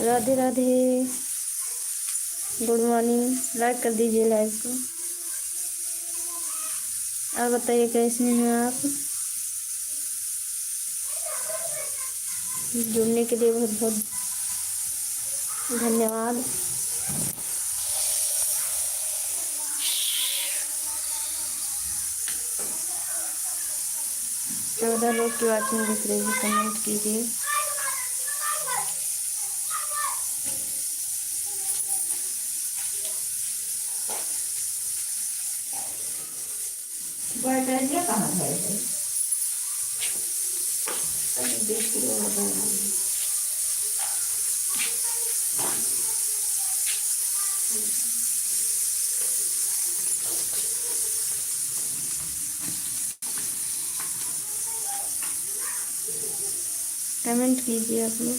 Radhe Radhe, good morning. Like कर दीजिए live को। और बताइए कैसे हैं आप। जुड़ने के लिए बहुत बहुत धन्यवाद। 14 लोग की वाचिंग दिख रही है, कमेंट कीजिए। कहाँ है? कमेंट कीजिए आप लोग।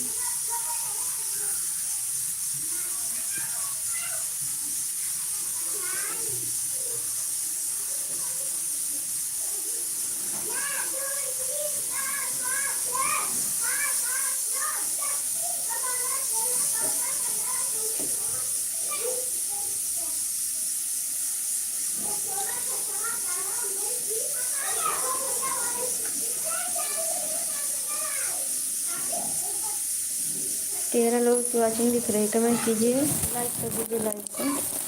तेरह लोग की वाचिंग दिख रही है, कमेंट कीजिए, लाइक कर दीजिए लाइव को।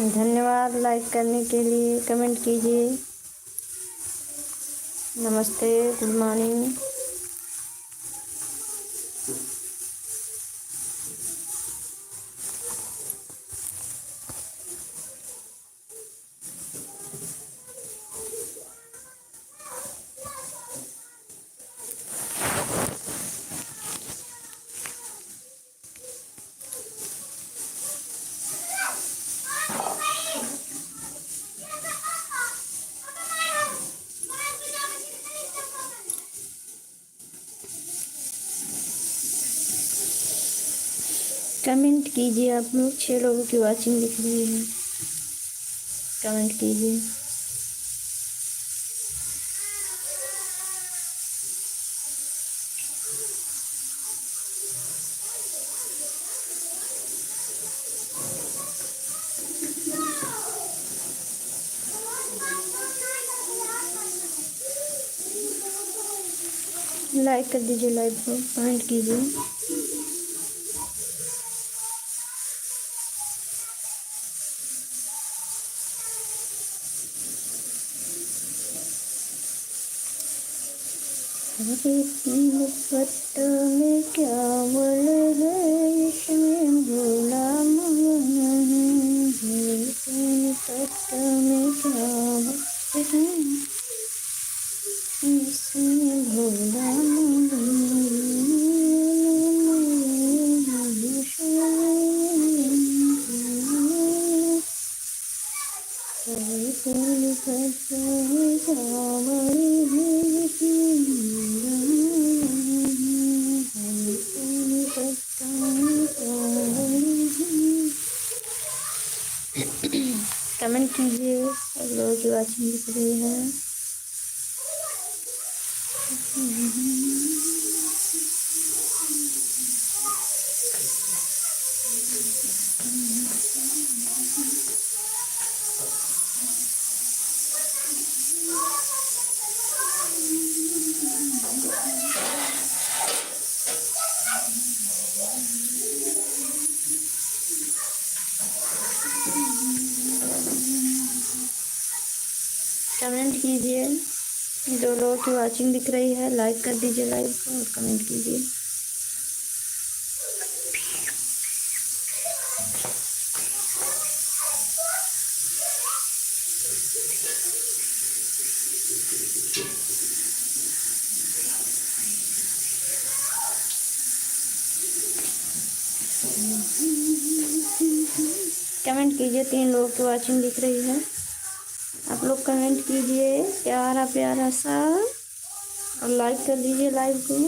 धन्यवाद लाइक करने के लिए, कमेंट कीजिए। नमस्ते, गुड मॉर्निंग। कमेंट कीजिए। आप लोग 6 लोगों की वॉचिंग दिख रही है, कमेंट कीजिए। लाइक कर दीजिए लाइव को, कमेंट कीजिए। मोहब्बत में क्या मोल है, इसमें भोला मन है। मोहब्बत में क्या मोल है, इसमें भोला मन कमेंट कीजिए। आप लोगों की वॉचिंग दिख रही है। कमेंट कीजिए। 2 लोगों की वॉचिंग दिख रही है, लाइक कर दीजिए लाइव को और कमेंट कीजिए। कमेंट कीजिए। 3 लोगों की वॉचिंग दिख रही है। आप लोग कमेंट कीजिए प्यारा प्यारा सा और लाइक कर दीजिए लाइव को।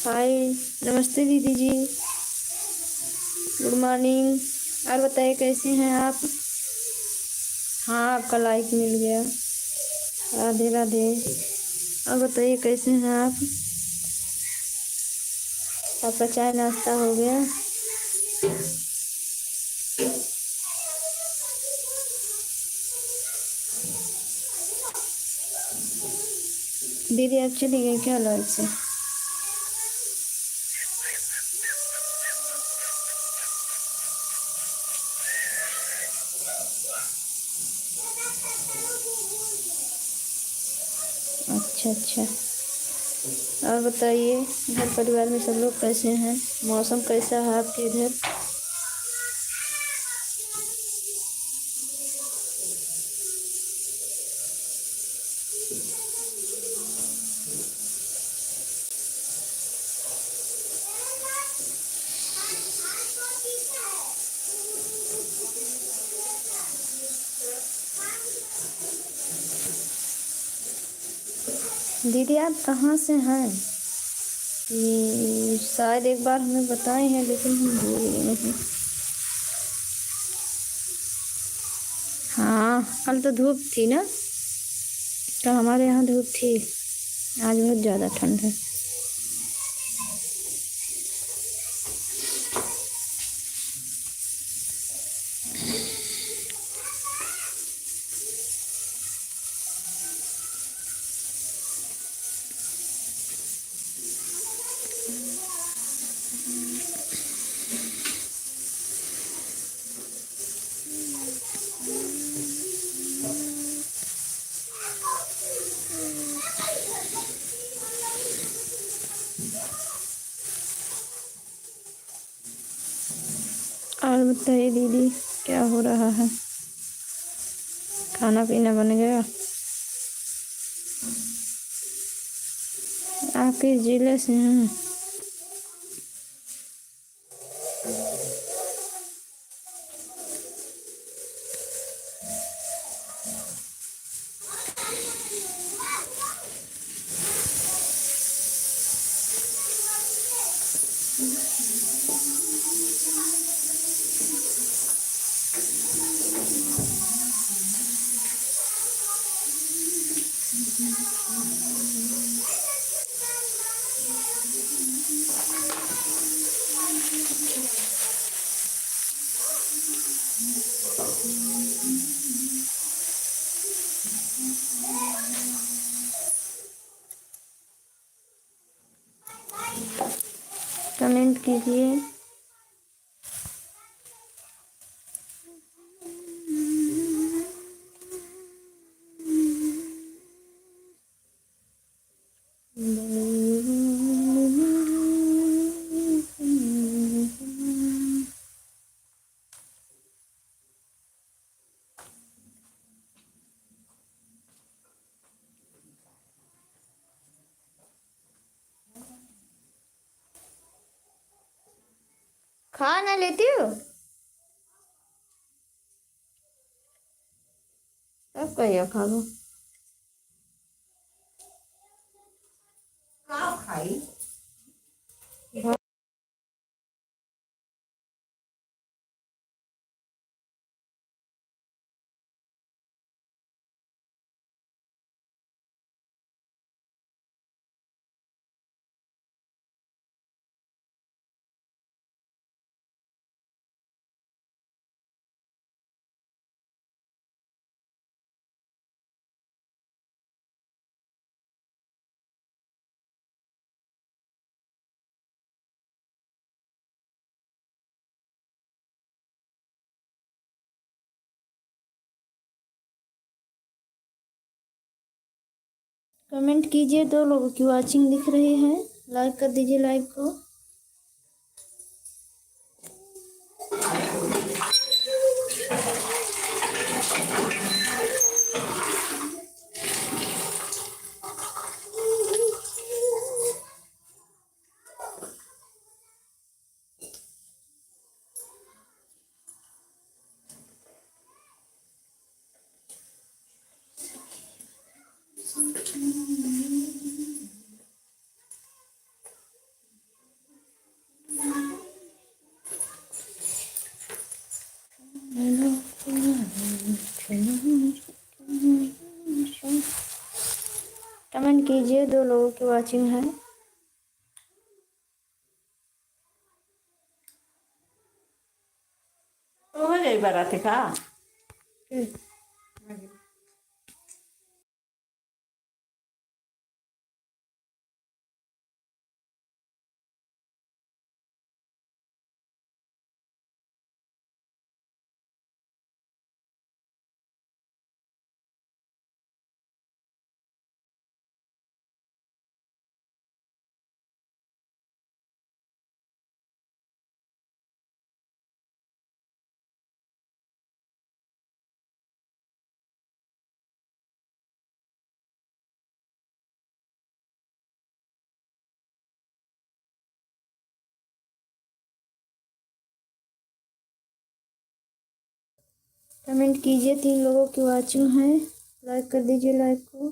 हाय, नमस्ते दीदी जी, गुड मॉर्निंग। और बताइए कैसे हैं आप? हाँ, आपका लाइक मिल गया। राधे राधे। और बताइए कैसे हैं आप? आपका चाय नाश्ता हो गया? दीदी आप चली गई क्या लाइट से? अच्छा अच्छा। और बताइए घर परिवार में सब लोग कैसे हैं? मौसम कैसा है आपके इधर? दीदी आप कहाँ से हैं? ये शायद एक बार हमें बताए हैं लेकिन हम भूल गए हैं। हाँ कल तो धूप थी ना? कल हमारे यहाँ धूप थी। आज बहुत ज़्यादा ठंड है। और बताइए दीदी क्या हो रहा है? खाना पीना बन गया? आप किस जिले से हैं? कमेंट कीजिए। खा ना लेती हो? तब कहिए खा लो। खाई कमेंट कीजिए। 2 लोगों की वॉचिंग दिख रही है। लाइक कर दीजिए लाइव को। कमेंट कीजिए। 2 लोगों की वॉचिंग है। तो हो जाए बाराती का कमेंट कीजिए, 3 लोगों की वॉचिंग है, लाइक कर दीजिए लाइक को।